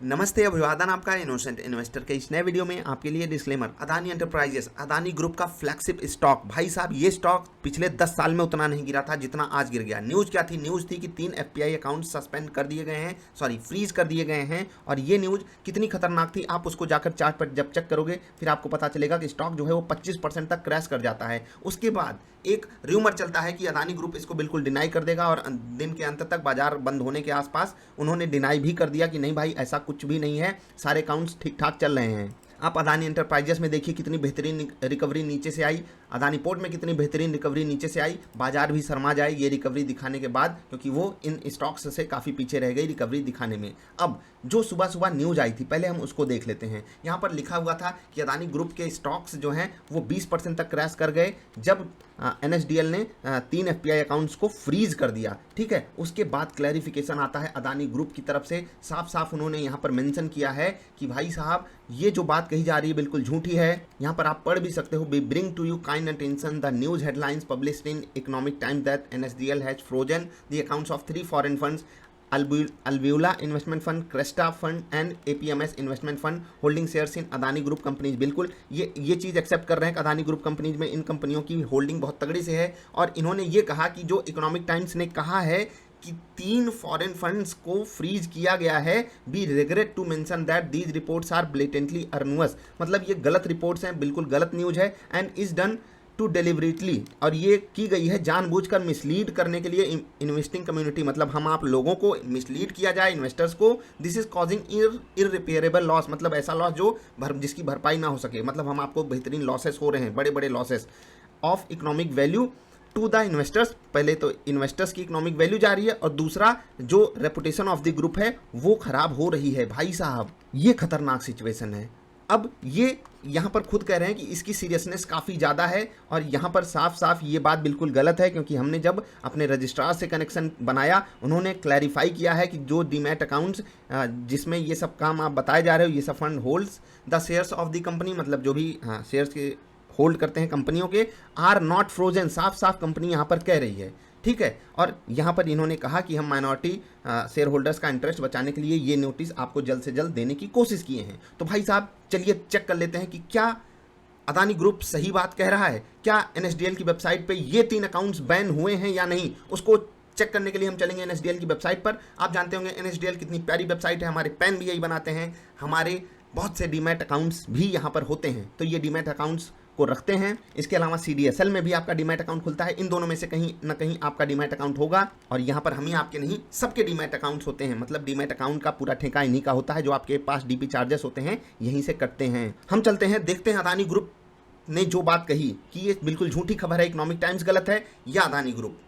नमस्ते, अभिवादन आपका इनोसेंट इन्वेस्टर के इस नए वीडियो में आपके लिए disclaimer. Adani enterprises, Adani group का फ्लैगशिप स्टॉक। भाई साहब, ये स्टॉक पिछले 10 साल में उतना नहीं गिरा था जितना आज गिर गया। न्यूज़ क्या थी? न्यूज़ थी कि 3 एफपीआई अकाउंट सस्पेंड कर दिए गए हैं, फ्रीज कर दिए गए हैं। और ये न्यूज़ कितनी खतरनाक थी, आप उसको जाकर चार्ट पर जब चेक करोगे फिर आपको पता चलेगा कि स्टॉक जो है वो 25% तक क्रैश कर जाता है। उसके बाद एक र्यूमर चलता है कि अदानी ग्रुप इसको बिल्कुल डिनाई कर देगा और दिन के अंत तक बाजार बंद होने के आसपास उन्होंने डिनाई भी कर दिया कि नहीं भाई, ऐसा कुछ भी नहीं है, सारे अकाउंट्स ठीक ठाक चल रहे हैं। आप अदानी एंटरप्राइजेस में देखिए कितनी बेहतरीन रिकवरी नीचे से आई, अदानी पोर्ट में कितनी बेहतरीन रिकवरी नीचे से आई। बाजार भी शर्मा जाए ये रिकवरी दिखाने के बाद, क्योंकि वो इन स्टॉक्स से काफ़ी पीछे रह गई रिकवरी दिखाने में। अब जो सुबह सुबह न्यूज़ आई थी, पहले हम उसको देख लेते हैं। यहाँ पर लिखा हुआ था कि अदानी ग्रुप के स्टॉक्स जो हैं वो 20% तक क्रैश कर गए जब NSDL ने 3 एफपीआई अकाउंट्स को फ्रीज कर दिया। ठीक है, उसके बाद क्लैरिफिकेशन आता है अदानी ग्रुप की तरफ से। साफ साफ उन्होंने यहाँ पर मेंशन किया है कि भाई साहब, ये जो बात कही जा रही है बिल्कुल झूठी है। यहाँ पर आप पढ़ भी सकते हो, we bring to you kind attention the news headlines published in Economic Times that NSDL has frozen the accounts of 3 foreign funds, अल्वियोला investment fund, Cresta fund and APMS investment fund holding shares in Adani group companies. बिल्कुल ये चीज़ accept कर रहे हैं कि Adani group companies में इन कंपनियों की होल्डिंग बहुत तगड़ी से है। और इन्होंने ये कहा कि जो इकोनॉमिक टाइम्स ने कहा है कि 3 फॉरेन फंड्स को फ्रीज किया गया है, we regret to mention that these reports are blatantly erroneous. मतलब ये गलत रिपोर्ट्स हैं, बिल्कुल गलत न्यूज़ है। And is done to deliberately, और ये की गई है जानबूझकर मिसलीड करने के लिए इन्वेस्टिंग कम्युनिटी। मतलब हम आप लोगों को मिसलीड किया जाए, इन्वेस्टर्स को। This is causing irreparable loss, मतलब ऐसा लॉस जो जिसकी भरपाई ना हो सके। मतलब हम आपको बेहतरीन लॉसेस हो रहे हैं, बड़े बड़े losses of economic value to the investors. पहले तो इन्वेस्टर्स की इकोनॉमिक वैल्यू जा रही है और दूसरा जो रेपुटेशन ऑफ द ग्रुप है वो खराब हो रही है। भाई साहब, ये खतरनाक सिचुएशन है। अब ये यहाँ पर खुद कह रहे हैं कि इसकी सीरियसनेस काफ़ी ज़्यादा है और यहाँ पर साफ साफ ये बात बिल्कुल गलत है, क्योंकि हमने जब अपने रजिस्ट्रार से कनेक्शन बनाया उन्होंने क्लैरिफाई किया है कि जो डीमैट अकाउंट्स जिसमें ये सब काम आप बताए जा रहे हो, ये सब fund holds the shares of the company, मतलब जो भी शेयर्स के होल्ड करते हैं कंपनियों के, आर नॉट फ्रोजन। साफ साफ कंपनी यहाँ पर कह रही है। ठीक है, और यहाँ पर इन्होंने कहा कि हम माइनॉरिटी शेयर होल्डर्स का इंटरेस्ट बचाने के लिए ये नोटिस आपको जल्द से जल्द देने की कोशिश किए हैं। तो भाई साहब, चलिए चेक कर लेते हैं कि क्या अदानी ग्रुप सही बात कह रहा है। क्या NSDL की वेबसाइट पे ये 3 अकाउंट्स बैन हुए हैं या नहीं, उसको चेक करने के लिए हम चलेंगे NSDL की वेबसाइट पर। आप जानते होंगे NSDL कितनी प्यारी वेबसाइट है, हमारे पैन भी यही बनाते हैं, हमारे बहुत से डीमैट अकाउंट्स भी यहाँ पर होते हैं। तो ये डीमैट अकाउंट्स को रखते हैं। इसके अलावा CDSL में भी आपका डीमैट अकाउंट खुलता है। इन दोनों में से कहीं ना कहीं आपका डीमैट अकाउंट होगा। और यहाँ पर हम ही आपके नहीं, सबके डीमैट अकाउंट्स होते हैं। मतलब डीमैट अकाउंट का पूरा ठेका इन्हीं का होता है, जो आपके पास DP चार्जेस होते हैं यहीं से कटते हैं। हम चलते हैं, देखते हैं अदानी ग्रुप ने जो बात कही कि ये बिल्कुल झूठी खबर है, इकोनॉमिक टाइम्स गलत है, या अदानी ग्रुप।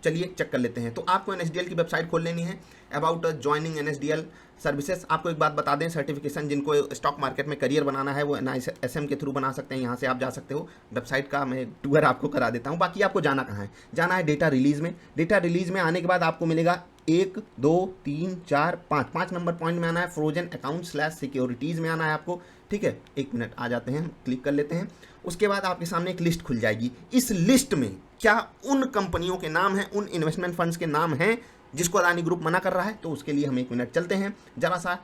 चलिए चेक कर लेते हैं। तो आपको NSDL की वेबसाइट खोल लेनी है। About joining NSDL services. आपको एक बात बता दें, सर्टिफिकेशन जिनको स्टॉक मार्केट में करियर बनाना है वो NISM के थ्रू बना सकते हैं। यहाँ से आप जा सकते हो। वेबसाइट का मैं टूर आपको करा देता हूँ। बाकी आपको जाना कहाँ है? जाना है डेटा रिलीज में। डेटा रिलीज में आने के बाद आपको मिलेगा 1 2 3 4 5 नंबर पॉइंट में आना है। फ्रोजन अकाउंट / सिक्योरिटीज़ में आना है आपको। ठीक है, 1 मिनट, आ जाते हैं, क्लिक कर लेते हैं। उसके बाद आपके सामने एक लिस्ट खुल जाएगी। इस लिस्ट में क्या उन कंपनियों के नाम हैं, उन इन्वेस्टमेंट फंड्स के नाम हैं जिसको अदानी ग्रुप मना कर रहा है? तो उसके लिए हम 1 मिनट चलते हैं, जरा सा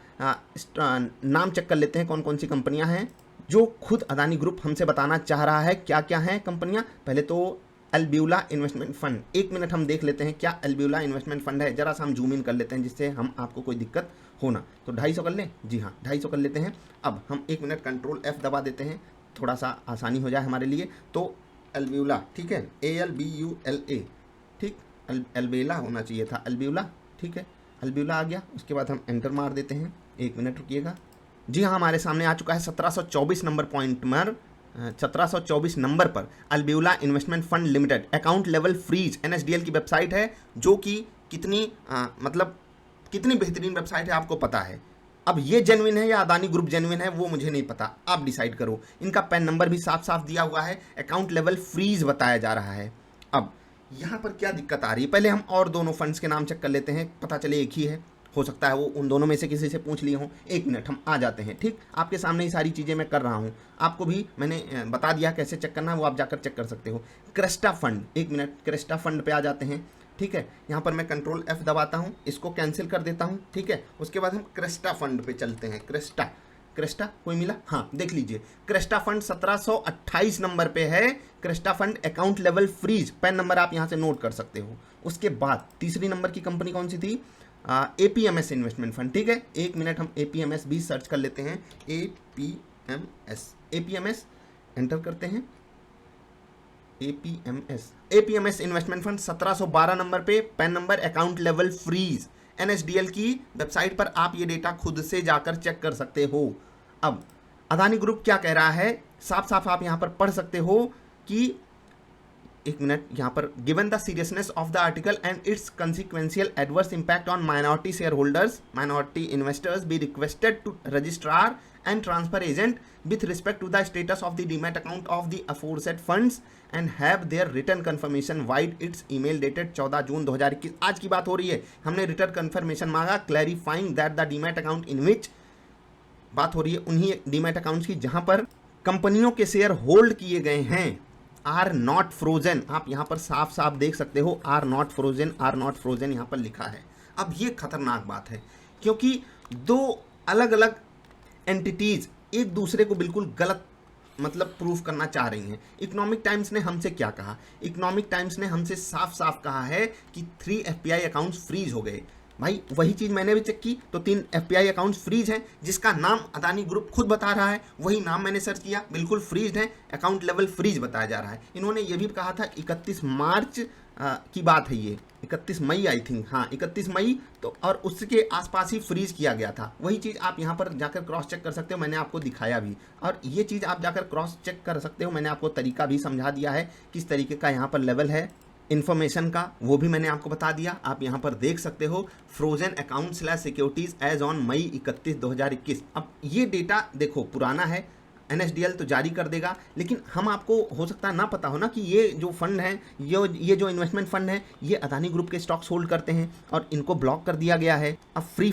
नाम चेक कर लेते हैं कौन कौन सी कंपनियां हैं जो खुद अदानी ग्रुप हमसे बताना चाह रहा है क्या क्या हैं कंपनियां। पहले तो अल्वियोला इन्वेस्टमेंट फंड, 1 मिनट हम देख लेते हैं क्या अल्वियोला इन्वेस्टमेंट फंड है। जरा सा हम जूम इन कर लेते हैं जिससे हम आपको कोई दिक्कत होना। तो 250 कर लें? जी हाँ, 250 कर लेते हैं। अब हम 1 मिनट Ctrl F दबा देते हैं, थोड़ा सा आसानी हो जाए हमारे लिए। तो अल्वियोला, ठीक है, ALBULA, ठीक, अल्वियोला होना चाहिए था, अल्वियोला। ठीक है, अल्वियोला आ गया। उसके बाद हम एंटर मार देते हैं। 1 मिनट रुकिएगा। जी हाँ, हमारे सामने आ चुका है 1724 नंबर पॉइंट पर, 1724 नंबर पर अल्वियोला investment fund limited account level freeze. NSDL की वेबसाइट है, जो कि कितनी मतलब कितनी बेहतरीन वेबसाइट है आपको पता है। अब ये जेन्युइन है या अदानी ग्रुप जेन्युइन है वो मुझे नहीं पता, आप डिसाइड करो। इनका पैन नंबर भी साफ साफ दिया हुआ है, अकाउंट लेवल फ्रीज बताया जा रहा है। अब यहाँ पर क्या दिक्कत आ रही है, पहले हम और दोनों फंड्स के नाम चेक कर लेते हैं, पता चले एक ही है। हो सकता है वो उन दोनों में से किसी से पूछ लिए हों। 1 मिनट, हम आ जाते हैं। ठीक, आपके सामने ही सारी चीज़ें मैं कर रहा हूँ, आपको भी मैंने बता दिया कैसे चेक करना है, वो आप जाकर चेक कर सकते हो। Cresta fund, 1 minute, Cresta fund पे आ जाते हैं। ठीक है। यहाँ पर मैं कंट्रोल F दबाता हूँ, इसको कैंसिल कर देता हूँ, ठीक है। उसके बाद हम क्रेस्टा फंड पे चलते हैं। क्रेस्टा कोई मिला? हाँ, देख लीजिए, क्रेस्टा फंड 1728 नंबर पे है। Cresta fund account level freeze, PAN number आप यहाँ से नोट कर सकते हो। उसके बाद तीसरी नंबर की कंपनी कौन सी थी? APMS इन्वेस्टमेंट फंड, ठीक है। एक मिनट, हम APMS भी सर्च कर लेते हैं। APMS एंटर करते हैं। APMS इन्वेस्टमेंट फंड 1712 नंबर पे, PAN number account level freeze. NSDL की वेबसाइट पर आप ये डेटा खुद से जाकर चेक कर सकते हो। अब अदानी ग्रुप क्या कह रहा है, साफ साफ आप यहाँ पर पढ़ सकते हो कि एक मिनट, यहाँ पर given the seriousness of the article and its consequential adverse impact on minority share holders, minority investors be requested to registrar and transfer agent with respect to the status of the demat account of the aforesaid funds and have their written confirmation via its email dated 14 June 2021। आज की बात हो रही है, हमने return confirmation मांगा clarifying that the demat account in which, बात हो रही है उन्हीं डीमैट अकाउंट्स की जहां पर कंपनियों के शेयर होल्ड किए गए हैं, आर नॉट फ्रोजन। आप यहाँ पर साफ साफ देख सकते हो, आर नॉट फ्रोजन यहाँ पर लिखा है। अब ये खतरनाक बात है, क्योंकि दो अलग अलग एंटिटीज एक दूसरे को बिल्कुल गलत मतलब प्रूफ करना चाह रही हैं। इकोनॉमिक टाइम्स ने हमसे क्या कहा? इकोनॉमिक टाइम्स ने हमसे साफ साफ कहा है कि 3 FBI अकाउंट्स फ्रीज हो गए। भाई वही चीज़ मैंने भी चेक की, तो 3 FBI अकाउंट्स फ्रीज हैं, जिसका नाम अदानी ग्रुप खुद बता रहा है, वही नाम मैंने सर्च किया, बिल्कुल फ्रीज है, अकाउंट लेवल फ्रीज बताया जा रहा है। इन्होंने ये भी कहा था 31 मार्च की बात है, ये 31 मई आई थिंक, हाँ 31 मई, तो और उसके आसपास ही फ्रीज किया गया था। वही चीज़ आप यहाँ पर जाकर क्रॉस चेक कर सकते हो, मैंने आपको दिखाया भी, और ये चीज़ आप जाकर क्रॉस चेक कर सकते हो, मैंने आपको तरीका भी समझा दिया है किस तरीके का यहाँ पर लेवल है इन्फॉर्मेशन का, वो भी मैंने आपको बता दिया। आप यहाँ पर देख सकते हो frozen account / securities as on May 31, 2021। अब ये डेटा देखो पुराना है, NSDL तो जारी कर देगा, लेकिन हम आपको हो सकता है ना पता हो ना कि ये जो फंड है, ये जो इन्वेस्टमेंट फंड है, ये अदानी ग्रुप के स्टॉक्स होल्ड करते हैं और इनको ब्लॉक कर दिया गया है। अब फ्री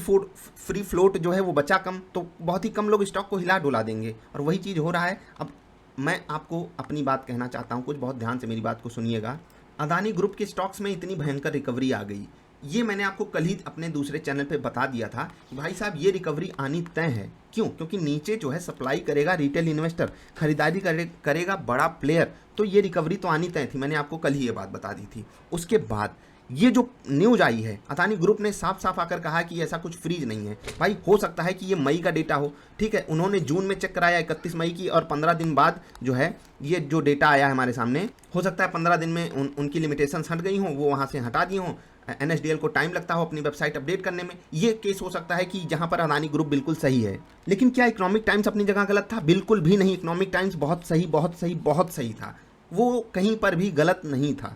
फ्लोट जो है वो बचा कम, तो बहुत ही कम लोग स्टॉक को हिला डुला देंगे, और वही चीज़ हो रहा है। अब मैं आपको अपनी बात कहना चाहता हूँ, कुछ बहुत ध्यान से मेरी बात को सुनिएगा। अदानी ग्रुप के स्टॉक्स में इतनी भयंकर रिकवरी आ गई, ये मैंने आपको कल ही अपने दूसरे चैनल पे बता दिया था कि भाई साहब ये रिकवरी आनी तय है। क्यों? क्योंकि नीचे जो है सप्लाई करेगा रिटेल इन्वेस्टर, खरीदारी करेगा बड़ा प्लेयर, तो ये रिकवरी तो आनी तय थी, मैंने आपको कल ही ये बात बता दी थी। उसके बाद ये जो न्यूज आई है, अदानी ग्रुप ने साफ साफ आकर कहा कि ऐसा कुछ फ्रीज नहीं है। भाई हो सकता है कि ये मई का डेटा हो, ठीक है, उन्होंने जून में चेक कराया 31 मई की, और 15 दिन बाद जो है ये जो डेटा आया है हमारे सामने, हो सकता है 15 दिन में उनकी लिमिटेशंस हट गई हों, वो वहाँ से हटा दिए हों, NSDL को टाइम लगता हो अपनी वेबसाइट अपडेट करने में। ये केस हो सकता है कि जहां पर अदानी ग्रुप बिल्कुल सही है। लेकिन क्या इकोनॉमिक टाइम्स अपनी जगह गलत था? बिल्कुल भी नहीं। इकोनॉमिक टाइम्स बहुत सही था, वो कहीं पर भी गलत नहीं था।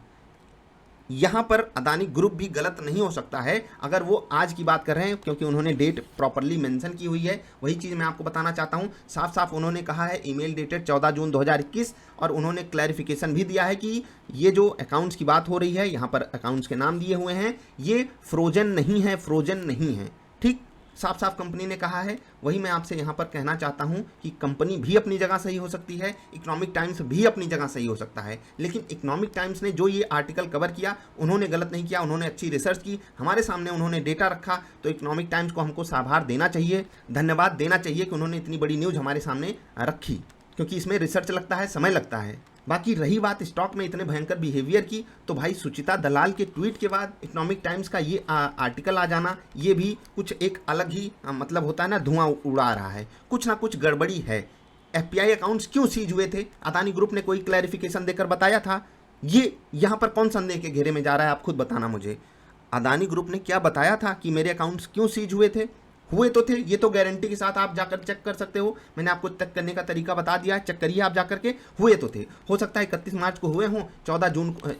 यहाँ पर अदानी ग्रुप भी गलत नहीं हो सकता है अगर वो आज की बात कर रहे हैं, क्योंकि उन्होंने डेट प्रॉपरली मेंशन की हुई है। वही चीज़ मैं आपको बताना चाहता हूँ, साफ साफ उन्होंने कहा है ईमेल डेटेड 14 जून 2021, और उन्होंने क्लैरिफिकेशन भी दिया है कि ये जो अकाउंट्स की बात हो रही है, यहाँ पर अकाउंट्स के नाम दिए हुए हैं, ये फ्रोजन नहीं है, ठीक, साफ साफ कंपनी ने कहा है। वही मैं आपसे यहाँ पर कहना चाहता हूँ कि कंपनी भी अपनी जगह सही हो सकती है, इकोनॉमिक टाइम्स भी अपनी जगह सही हो सकता है, लेकिन इकोनॉमिक टाइम्स ने जो ये आर्टिकल कवर किया, उन्होंने गलत नहीं किया, उन्होंने अच्छी रिसर्च की, हमारे सामने उन्होंने डेटा रखा, तो इकोनॉमिक टाइम्स को हमको आभार देना चाहिए, धन्यवाद देना चाहिए कि उन्होंने इतनी बड़ी न्यूज़ हमारे सामने रखी, क्योंकि इसमें रिसर्च लगता है, समय लगता है। बाकी रही बात स्टॉक में इतने भयंकर बिहेवियर की, तो भाई सुचिता दलाल के ट्वीट के बाद इकोनॉमिक टाइम्स का ये आर्टिकल आ जाना, ये भी कुछ एक अलग ही मतलब होता है ना, धुआं उड़ा रहा है, कुछ ना कुछ गड़बड़ी है। FBI अकाउंट्स क्यों सीज हुए थे? अदानी ग्रुप ने कोई क्लैरिफिकेशन देकर बताया था? ये यहाँ पर कौन संदेह के घेरे में जा रहा है, आप खुद बताना मुझे। अदानी ग्रुप ने क्या बताया था कि मेरे अकाउंट्स क्यों सीज हुए थे? हुए तो थे, ये तो गारंटी के साथ आप जाकर चेक कर सकते हो, मैंने आपको चेक करने का तरीका बता दिया है, चेक करिए आप जाकर के। हुए तो थे, हो सकता है 31 मार्च को हुए हों,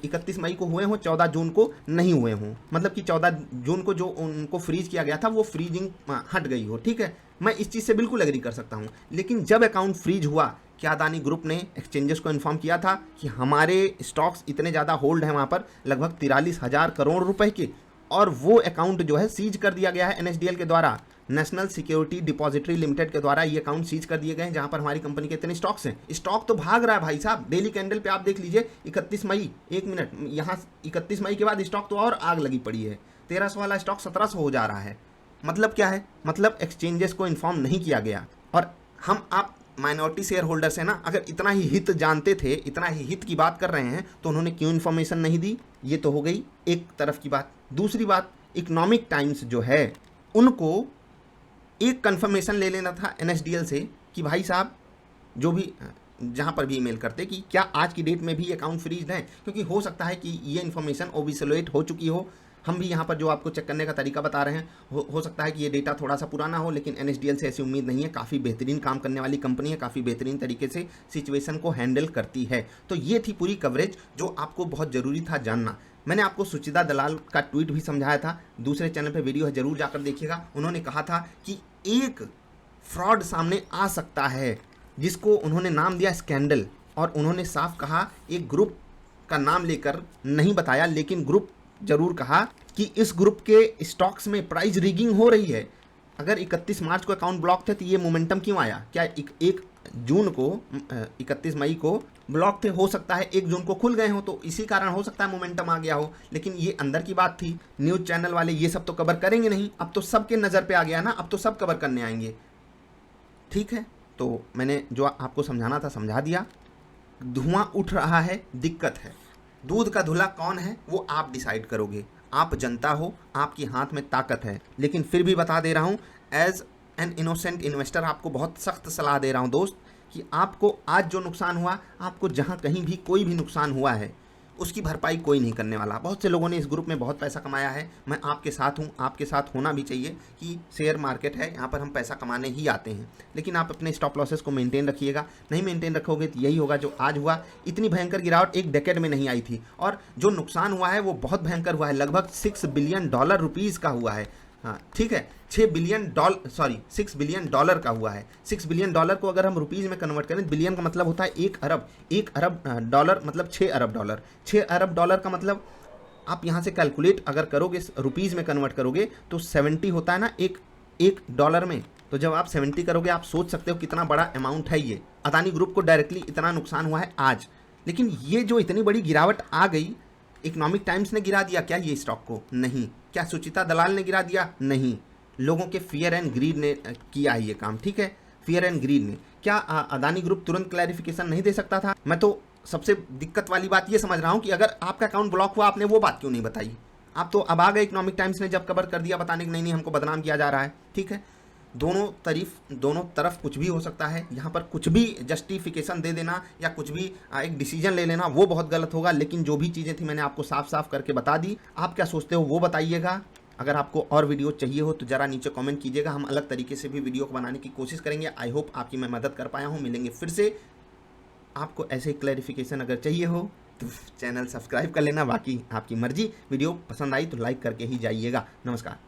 31 मई को हुए हों, 14 जून को नहीं हुए हों, मतलब कि 14 जून को जो उनको फ्रीज किया गया था वो फ्रीजिंग हट गई हो, ठीक है, मैं इस चीज़ से बिल्कुल एग्री कर सकता हूँ। लेकिन जब अकाउंट फ्रीज हुआ, क्या अदानी ग्रुप ने एक्सचेंजेस को इन्फॉर्म किया था कि हमारे स्टॉक्स इतने ज़्यादा होल्ड हैं वहाँ पर, लगभग 43,000 करोड़ रुपए के, और वो अकाउंट जो है सीज कर दिया गया है NSDL के द्वारा? नेशनल सिक्योरिटी डिपॉजिटरी लिमिटेड के द्वारा ये अकाउंट सीज कर दिए गए हैं, जहां पर हमारी कंपनी के इतने स्टॉक्स हैं। स्टॉक तो भाग रहा है भाई साहब, डेली कैंडल पे आप देख लीजिए 31 मई, एक मिनट, यहाँ 31 मई के बाद स्टॉक तो और आग लगी पड़ी है। 1300 वाला स्टॉक 1700 हो जा रहा है। मतलब क्या है? मतलब एक्सचेंजेस को इन्फॉर्म नहीं किया गया। और हम आप माइनॉरिटी शेयर होल्डर्स है ना, अगर इतना ही हित जानते थे, इतना ही हित की बात कर रहे हैं, तो उन्होंने क्यों इन्फॉर्मेशन नहीं दी? ये तो हो गई एक तरफ की बात। दूसरी बात, इकोनॉमिक टाइम्स जो है उनको एक कंफर्मेशन ले लेना था NSDL से कि भाई साहब जो भी जहाँ पर भी ईमेल करते कि क्या आज की डेट में भी अकाउंट फ्रीज है, क्योंकि हो सकता है कि ये इन्फॉर्मेशन ओबिसोलेट हो चुकी हो। हम भी यहाँ पर जो आपको चेक करने का तरीका बता रहे हैं, हो सकता है कि ये डेटा थोड़ा सा पुराना हो, लेकिन NSDL से ऐसी उम्मीद नहीं है। काफ़ी बेहतरीन काम करने वाली कंपनी है, काफ़ी बेहतरीन तरीके से सिचुएशन को हैंडल करती है। तो ये थी पूरी कवरेज जो आपको बहुत ज़रूरी था जानना। मैंने आपको सुचिता दलाल का ट्वीट भी समझाया था, दूसरे चैनल पे वीडियो है, जरूर जाकर देखिएगा। उन्होंने कहा था कि एक फ्रॉड सामने आ सकता है जिसको उन्होंने नाम दिया स्कैंडल, और उन्होंने साफ कहा, एक ग्रुप का नाम लेकर नहीं बताया, लेकिन ग्रुप जरूर कहा कि इस ग्रुप के स्टॉक्स में प्राइस रिगिंग हो रही है। अगर 31 मार्च को अकाउंट ब्लॉक थे तो ये मोमेंटम क्यों आया? क्या 1 जून को 31 मई को ब्लॉक थे, हो सकता है 1 जून को खुल गए हो, तो इसी कारण हो सकता है मोमेंटम आ गया हो। लेकिन ये अंदर की बात थी, न्यूज़ चैनल वाले ये सब तो कवर करेंगे नहीं। अब तो सबके नज़र पे आ गया ना, अब तो सब कवर करने आएंगे। ठीक है, तो मैंने जो आपको समझाना था समझा दिया। धुआं उठ रहा है, दिक्कत है। दूध का धुला कौन है वो आप डिसाइड करोगे। आप जनता हो, आपके हाथ में ताकत है। लेकिन फिर भी बता दे रहा हूँ, एज एन इनोसेंट इन्वेस्टर आपको बहुत सख्त सलाह दे रहा हूँ दोस्त, कि आपको आज जो नुकसान हुआ, आपको जहाँ कहीं भी कोई भी नुकसान हुआ है उसकी भरपाई कोई नहीं करने वाला। बहुत से लोगों ने इस ग्रुप में बहुत पैसा कमाया है। मैं आपके साथ हूँ, आपके साथ होना भी चाहिए कि शेयर मार्केट है, यहाँ पर हम पैसा कमाने ही आते हैं। लेकिन आप अपने स्टॉप लॉसेस को मेंटेन रखिएगा। नहीं मेंटेन रखोगे तो यही होगा जो आज हुआ। इतनी भयंकर गिरावट एक डेकेड में नहीं आई थी, और जो नुकसान हुआ है वो बहुत भयंकर हुआ है। लगभग $6 बिलियन का हुआ है। हाँ ठीक है, $6 बिलियन का हुआ है। $6 बिलियन को अगर हम रुपीज़ में कन्वर्ट करें, बिलियन का मतलब होता है 1 अरब। 1 अरब डॉलर मतलब $6 अरब। $6 अरब का मतलब आप यहाँ से कैलकुलेट अगर करोगे, रुपीज़ में कन्वर्ट करोगे तो 70 होता है ना एक डॉलर में। तो जब आप 70 करोगे, आप सोच सकते हो कितना बड़ा अमाउंट है ये। अदानी ग्रुप को डायरेक्टली इतना नुकसान हुआ है आज। लेकिन ये जो इतनी बड़ी गिरावट आ गई, इकोनॉमिक टाइम्स ने गिरा दिया क्या ये स्टॉक को? नहीं। क्या सुचिता दलाल ने गिरा दिया? नहीं। लोगों के फियर एंड ग्रीड ने किया है ये काम। ठीक है, फियर एंड ग्रीड ने। क्या अदानी ग्रुप तुरंत क्लैरिफिकेशन नहीं दे सकता था? मैं तो सबसे दिक्कत वाली बात ये समझ रहा हूँ कि अगर आपका अकाउंट ब्लॉक हुआ, आपने वो बात क्यों नहीं बताई? आप तो अब आ गए, इकोनॉमिक टाइम्स ने जब कवर कर दिया, बताने की नहीं हमको बदनाम किया जा रहा है। ठीक है, दोनों तरफ कुछ भी हो सकता है। यहाँ पर कुछ भी जस्टिफिकेशन दे देना या कुछ भी एक डिसीजन ले लेना वो बहुत गलत होगा। लेकिन जो भी चीज़ें थी मैंने आपको साफ साफ करके बता दी। आप क्या सोचते हो वो बताइएगा। अगर आपको और वीडियो चाहिए हो तो ज़रा नीचे कमेंट कीजिएगा, हम अलग तरीके से भी वीडियो को बनाने की कोशिश करेंगे। आई होप आपकी मैं मदद कर पाया हूँ। मिलेंगे फिर से। आपको ऐसे क्लैरिफिकेशन अगर चाहिए हो तो चैनल सब्सक्राइब कर लेना, बाकी आपकी मर्जी। वीडियो पसंद आई तो लाइक करके ही जाइएगा। नमस्कार।